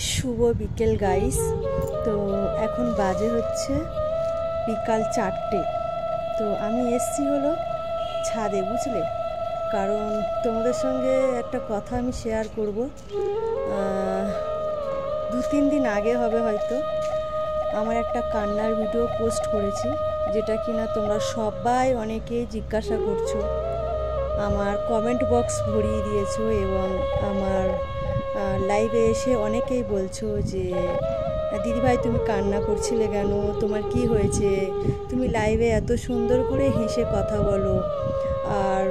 শুভ বিকেল গাইস। তো এখন বাজে হচ্ছে বিকাল 4টে। তো আমি এসছি হলো ছাদে, বুঝলে, কারণ তোমাদের সঙ্গে একটা কথা আমি শেয়ার করব। 2-3 দিন আগে হবে হয়তো আমার একটা কান্নার ভিডিও পোস্ট করেছি, যেটা কিনা তোমরা সবাই অনেকেই জিজ্ঞাসা করছো, আমার কমেন্ট বক্স ভরিয়ে দিয়েছো এবং আমার লাইভে এসে অনেকেই বলছো যে দিদিভাই তুমি কান্না করছিলে কেন, তোমার কি হয়েছে, তুমি লাইভে এত সুন্দর করে হেসে কথা বলো আর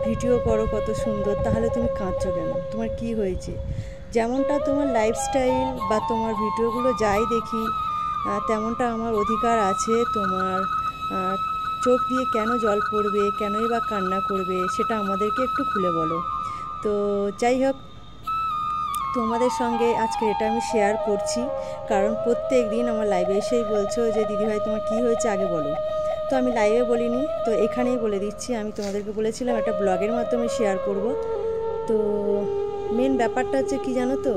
ভিডিও করো কত সুন্দর, তাহলে তুমি কাঁদছো কেন, তোমার কি হয়েছে। যেমনটা তোমার লাইফস্টাইল বা তোমার ভিডিওগুলো যাই দেখি তেমনটা আমার অধিকার আছে তোমার চোখ দিয়ে কেন জল পড়বে, কেনই বা কান্না করবে, সেটা আমাদেরকে একটু খুলে বলো। তো যাই হোক, তোমাদের সঙ্গে আজকে এটা আমি শেয়ার করছি, কারণ প্রত্যেক দিন আমার লাইভে এসেই বলছো যে দিদিভাই তোমার কি হয়েছে আগে বলো। তো আমি লাইভে বলিনি, তো এখানেই বলে দিচ্ছি। আমি তোমাদেরকে বলেছিলাম একটা ব্লগের মাধ্যমে শেয়ার করব। তো মেন ব্যাপারটা হচ্ছে কি জানো তো,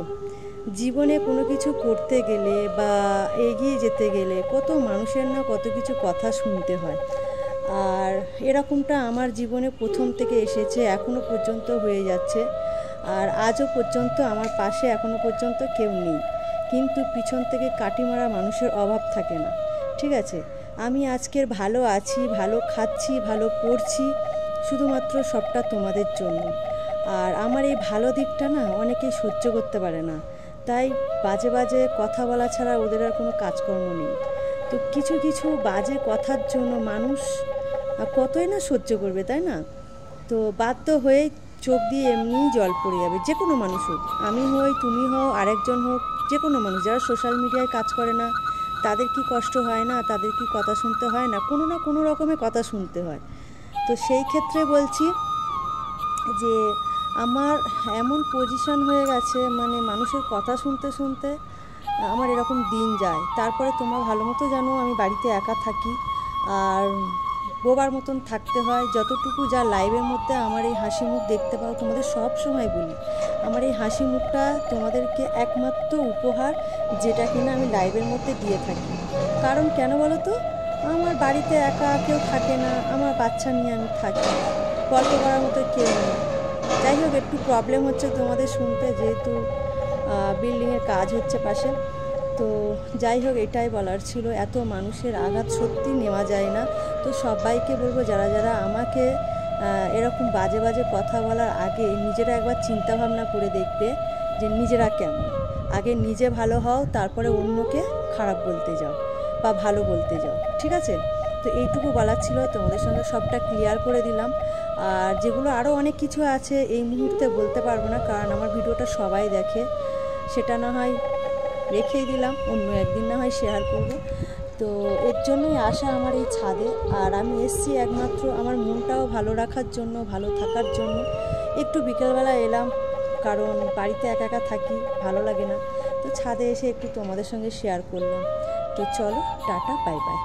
জীবনে কোনো কিছু করতে গেলে বা এগিয়ে যেতে গেলে কত মানুষের না কত কিছু কথা শুনতে হয়। আর এরকমটা আমার জীবনে প্রথম থেকে এসেছে, এখনও পর্যন্ত হয়ে যাচ্ছে। আর আজও পর্যন্ত আমার পাশে এখনও পর্যন্ত কেউ নেই, কিন্তু পিছন থেকে কাটি মারা মানুষের অভাব থাকে না। ঠিক আছে, আমি আজকের ভালো আছি, ভালো খাচ্ছি, ভালো পড়ছি, শুধুমাত্র সবটা তোমাদের জন্য। আর আমার এই ভালো দিকটা না অনেকেই সহ্য করতে পারে না, তাই বাজে বাজে কথা বলা ছাড়া ওদের আর কোনো কাজকর্ম নেই। তো কিছু কিছু বাজে কথার জন্য মানুষ কতই না সহ্য করবে, তাই না। তো বাধ্য হয়ে চোখ দিয়ে এমনিই জল পড়ে যাবে, যে কোনো মানুষ হোক, আমি হই, তুমি হও, আরেকজন হোক, যে কোনো মানুষ যারা সোশ্যাল মিডিয়ায় কাজ করে না, তাদের কি কষ্ট হয় না, তাদের কি কথা শুনতে হয় না, কোনো না কোনো রকমে কথা শুনতে হয়। তো সেই ক্ষেত্রে বলছি যে আমার এমন পজিশন হয়ে গেছে, মানে মানুষের কথা শুনতে শুনতে আমার এরকম দিন যায়। তারপরে তোমরা ভালো মতো জানো আমি বাড়িতে একা থাকি আর বোবার মতন থাকতে হয়। যতটুকু যা লাইভের মধ্যে আমার এই হাসি মুখ দেখতে পাও, তোমাদের সব সময় বলি আমার এই হাসি মুখটা তোমাদেরকে একমাত্র উপহার, যেটা কিনা আমি লাইভের মধ্যে দিয়ে থাকি। কারণ কেন বলো তো, আমার বাড়িতে একা কেউ থাকে না, আমার বাচ্চা নিয়ে আমি থাকি, গল্প করার মতো কেউ নেই। যাই হোক, একটু প্রবলেম হচ্ছে তোমাদের শুনতে, যেহেতু বিল্ডিংয়ের কাজ হচ্ছে পাশে। তো যাই হোক, এটাই বলার ছিল। এত মানুষের আঘাত সত্যি নেওয়া যায় না। তো সবাইকে বলবো, যারা যারা আমাকে এরকম বাজে বাজে কথা বলার আগে নিজেরা একবার চিন্তা ভাবনা করে দেখবে যে নিজেরা কেমন। আগে নিজে ভালো হও, তারপরে অন্যকে খারাপ বলতে যাও বা ভালো বলতে যাও, ঠিক আছে। তো এইটুকু বলার ছিল, তোমাদের সঙ্গে সবটা ক্লিয়ার করে দিলাম। আর যেগুলো আরও অনেক কিছু আছে এই মুহূর্তে বলতে পারবো না, কারণ আমার ভিডিওটা সবাই দেখে, সেটা না হয় রেখেই দিলাম, অন্য একদিন না হয় শেয়ার করব। তো এর জন্যই আসা আমার এই ছাদে। আর আমি এসছি একমাত্র আমার মনটাও ভালো রাখার জন্য, ভালো থাকার জন্য। একটু বিকেলবেলা এলাম, কারণ বাড়িতে একা একা থাকি, ভালো লাগে না। তো ছাদে এসে একটু তোমাদের সঙ্গে শেয়ার করলাম। তো চলো, টাটা, বাই বাই।